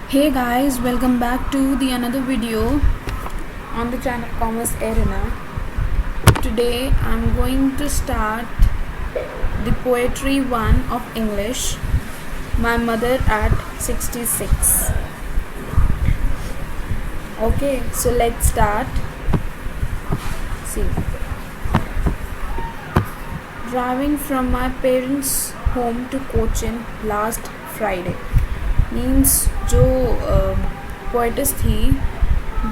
Hey guys, welcome back to the another video on the channel Commerce Arena. Today I'm going to start the poetry one of English, My Mother at 66. Okay, so let's start. See, driving from my parents' home to Cochin last Friday. Means जो poet's थी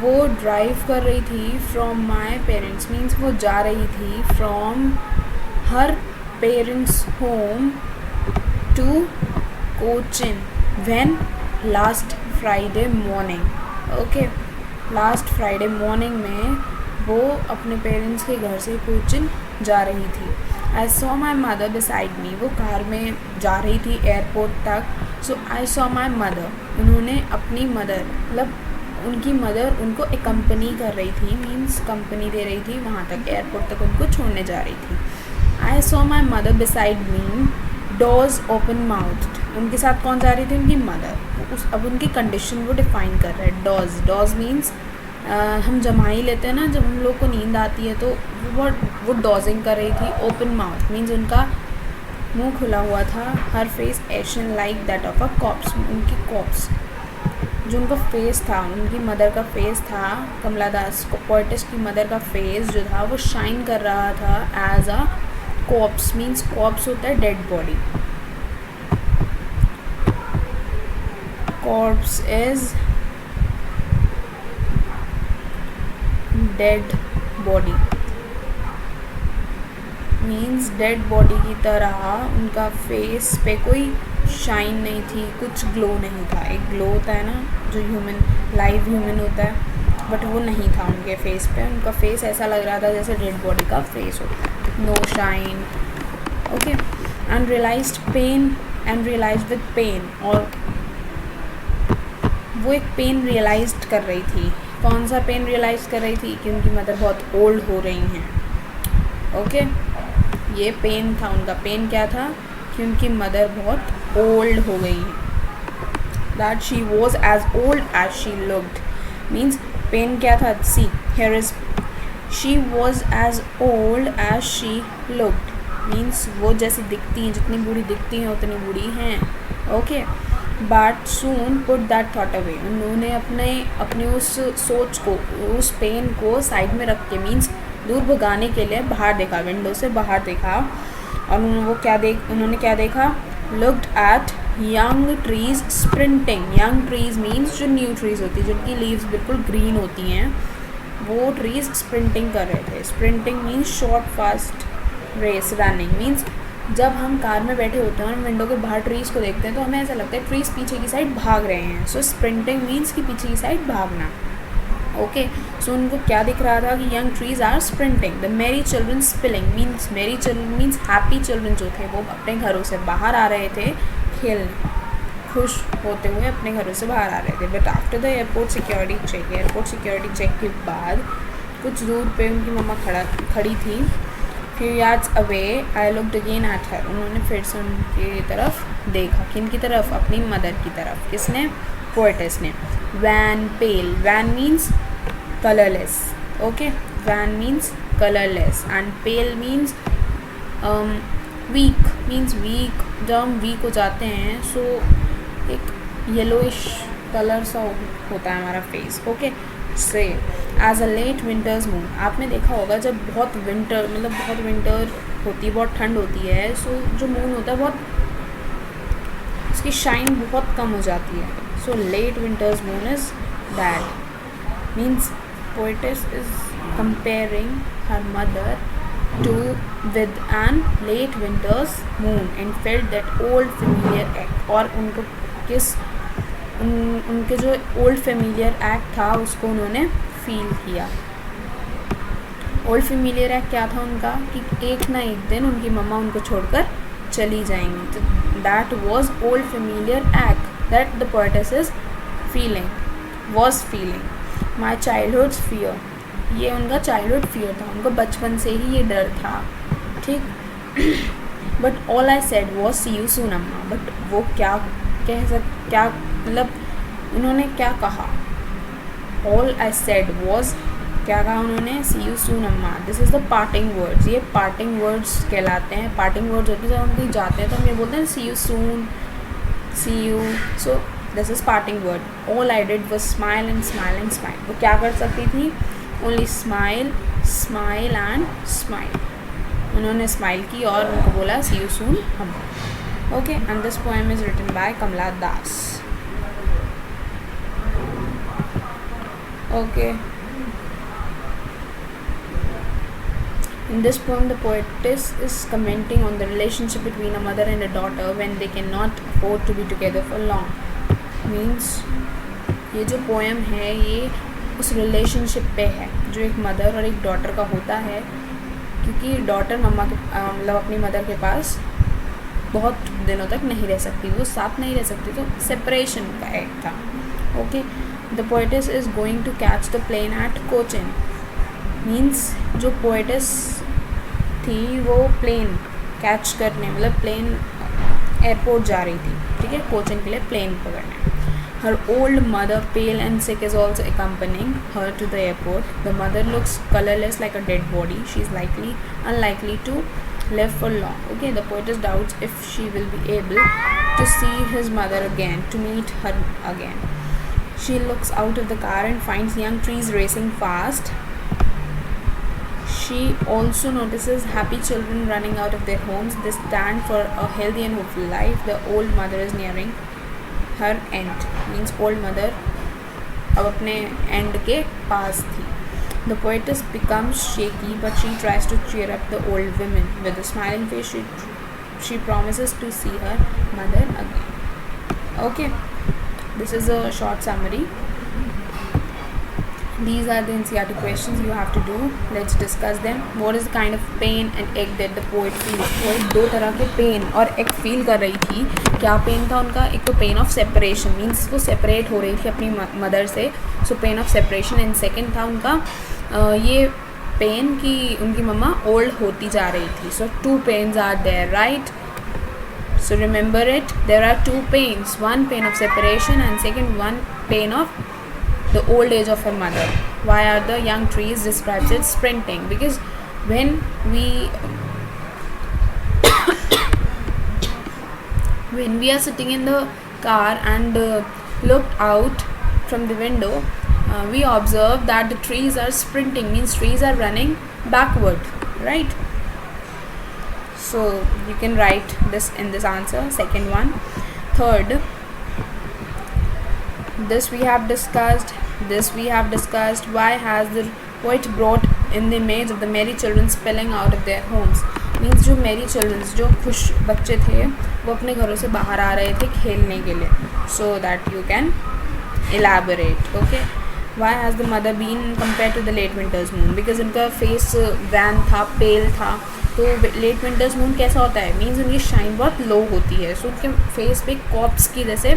वो drive कर रही थी from my parents, means वो जा रही थी from her parents home to Cochin when last Friday morning. Okay, last Friday morning में वो अपने पेरेंट्स के घर से कोचिन जा रही थी. I saw my mother beside मी. वो कार में जा रही थी एयरपोर्ट तक. सो आई सॉ माई मदर. उन्होंने अपनी मदर, मतलब उनकी मदर उनको एकम्पनी कर रही थी, मीन्स कंपनी दे रही थी, वहाँ तक एयरपोर्ट तक उनको छोड़ने जा रही थी. I saw my mother beside me, doors open mouthed. उनके साथ कौन जा रही थी? उनकी मदर. अब उनकी कंडीशन वो डिफ़ाइन कर रहा है. डॉज मीन्स हम जमा ही लेते हैं ना जब हम लोग को नींद आती है, तो वो डॉजिंग कर रही थी. ओपन माउथ मीन्स उनका मुंह खुला हुआ था. Her face ashen like that of a corpse. उनकी कॉप्स जो उनका फेस था, उनकी मदर का फेस था, कमला दास पोइटस की मदर का फेस जो था वो शाइन कर रहा था as a corpse. Means corpse होता है dead body. Corpse is dead body. Means dead body की तरह उनका फेस पे कोई शाइन नहीं थी, कुछ ग्लो नहीं था. एक ग्लो होता है ना जो ह्यूमन, लाइव ह्यूमन होता है, बट वो नहीं था उनके फेस पे. उनका फेस ऐसा लग रहा था जैसे डेड बॉडी का फेस होता है. No shine. Okay. And realised pain and realised with pain. और वो एक पेन रियलाइज्ड कर रही थी. कौन सा पेन रियलाइज़ कर रही थी? कि उनकी मदर बहुत ओल्ड हो रही हैं. ओके, ये पेन था उनका. पेन क्या था? कि उनकी मदर बहुत ओल्ड हो गई हैं. That she was as old as she looked. Means pain क्या था? See here is, she was as old as she looked. Means वो जैसी दिखती हैं, जितनी बूढ़ी दिखती हैं उतनी बूढ़ी हैं. Okay. But soon put that thought away. उन्होंने अपने उस सोच को, उस पेन को साइड में रख के, मीन्स दूर भगाने के लिए बाहर देखा, विंडो से बाहर देखा. और उन्होंने क्या देखा? Looked at young trees sprinting. Young trees means जो न्यू ट्रीज होती है, जिनकी लीव्स बिल्कुल ग्रीन होती हैं, वो ट्रीज स्प्रिंटिंग कर रहे थे. Sprinting means short fast race. Running means जब हम कार में बैठे होते हैं और विंडो के बाहर ट्रीज़ को देखते हैं तो हमें ऐसा लगता है ट्रीज़ पीछे की साइड भाग रहे हैं. सो स्प्रिंटिंग मीन्स कि पीछे की साइड भागना. ओके. सो उनको क्या दिख रहा था? कि young trees are sprinting. The merry children spilling. Means merry children means happy children जो थे वो अपने घरों से बाहर आ रहे थे खेलने, खुश होते हुए अपने घरों से बाहर आ रहे थे. But after the airport security check के बाद कुछ दूर पे उनकी मम्मा खड़ी थी. Few yards away I looked again at her. उन्होंने फिर से उनकी तरफ देखा. किन की तरफ? अपनी मदर की तरफ. किसने? पोइटस ने. Wan pale. Wan means colourless. Okay. Wan means colourless and pale means weak. Means weak. जब हम वीक हो जाते हैं सो एक येलोइश कलर सा होता है हमारा फेस. ओके. से as a late winter's moon. आपने देखा होगा जब बहुत विंटर, मतलब बहुत विंटर होती है, बहुत ठंड होती है, सो जो मून होता है बहुत, उसकी शाइन बहुत कम हो जाती है. So late winter's moon is that. Means poetess is comparing her mother to with an late winter's moon and felt that old familiar एक्ट. और उनको उनके जो ओल्ड फेमिलियर एक्ट था उसको उन्होंने फील किया. ओल्ड फेमिलियर एक्ट क्या था उनका? कि एक ना एक दिन उनकी मम्मा उनको छोड़कर चली जाएंगी. तो दैट वॉज ओल्ड फेमिलियर एक्ट that the poetess is was feeling. My childhood's fear. ये उनका चाइल्डहुड फियर था. उनको बचपन से ही ये डर था. ठीक. But all I said was see you soon Amma. But वो क्या मतलब उन्होंने क्या कहा? All I said was, क्या कहा उन्होंने? See you soon अम्मा. This is the parting words. ये parting words कहलाते हैं. Parting words होते हैं जब हम कहीं जाते हैं तो हम ये बोलते हैं see you soon, see you. So this is parting word. All I did was smile and smile and smile. वो क्या कर सकती थी? Only smile, smile and smile. उन्होंने स्माइल की और उनको बोला सी यू सून हम. Okay, and this poem is written by Kamala Das. Okay, in this poem the poetess is commenting on the relationship between a mother and a daughter when they cannot afford to be together for long. Means ये जो poem है ये उस relationship पे है जो एक mother और एक डॉटर का होता है, क्योंकि डॉटर मम्मा के मतलब अपनी मदर के पास बहुत दिनों तक नहीं रह सकती, वो साथ नहीं रह सकती, तो सेपरेशन का एक था. Okay, the poetess is going to catch the plane at Cochin. Means जो पोएटिस थी वो प्लेन कैच करने मतलब प्लेन एयरपोर्ट जा रही थी, ठीक है, कोचिन के लिए प्लेन पकड़ने. Her old mother, pale and sick, is also accompanying her to the airport. The mother looks colorless like a dead body. She is unlikely to live for long. Okay, the poetess doubts if she will be able to see his mother again, to meet her again. She looks out of the car and finds young trees racing fast. She also notices happy children running out of their homes. They stand for a healthy and hopeful life. The old mother is nearing her end. Means old mother अब अपने end के पास थी. The poetess becomes shaky, but she tries to cheer up the old women. With a smiling face, she promises to see her mother again. Okay, this is a short summary. These are the NCERT questions you have to do. Let's discuss them. What is the kind of pain and ache that the poet feels? Poet दो तरह के pen और एक feel कर रही थी. क्या pen था उनका? एक तो पेन ऑफ सेपरेशन, मीन्स वो सेपरेट हो रही थी अपनी मदर से, so pain of separation. And second था उनका ये पेन कि उनकी मम्मा ओल्ड होती जा रही थी. So two pains are there, right? So remember it, there are two pains, one pain of separation and second one pain of the old age of her mother. Why are the young trees describes it sprinting? Because when we are sitting in the car and looked out from the window, we observe that the trees are sprinting, means trees are running backward, right? So you can write this in this answer, second one. Third, this we have discussed. Why has the poet brought in the image of the merry children spilling out of their homes? Means जो merry children, जो खुश बच्चे थे वो अपने घरों से बाहर आ रहे थे खेलने के लिए. So that you can elaborate. Okay, why has the mother been compared to the late winter's moon? Because उनका face wan था, pale था. तो लेट विंटर्स मून कैसा होता है? मीन्स उनकी शाइन बहुत लो होती है. सो उनके फेस पे कॉप्स की जैसे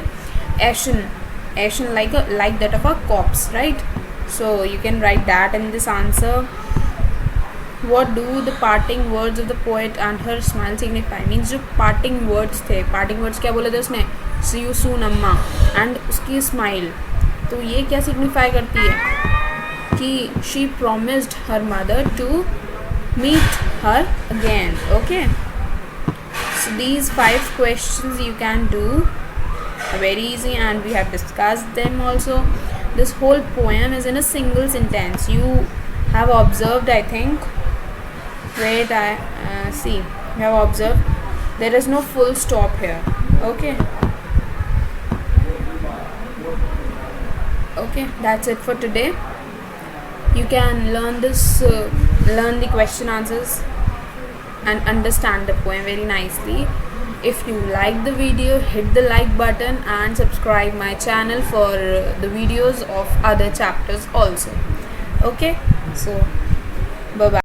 ashen like that of a corpse, right? So you can write that in this answer. What do the parting words of the poet and her smile signify? Means जो parting words थे, parting words क्या बोले थे उसने? सी you soon अम्मा and उसकी smile. तो ये क्या सिग्निफाई करती है कि she promised her mother to meet her again. Okay, so these 5 questions you can do, very easy, and we have discussed them also. This whole poem is in a single sentence. You have observed, I think, wait, I see, you have observed there is no full stop here. Okay, that's it for today. You can learn the question answers and understand the poem very nicely. If you like the video, hit the like button and subscribe my channel for the videos of other chapters also. Okay, so bye bye.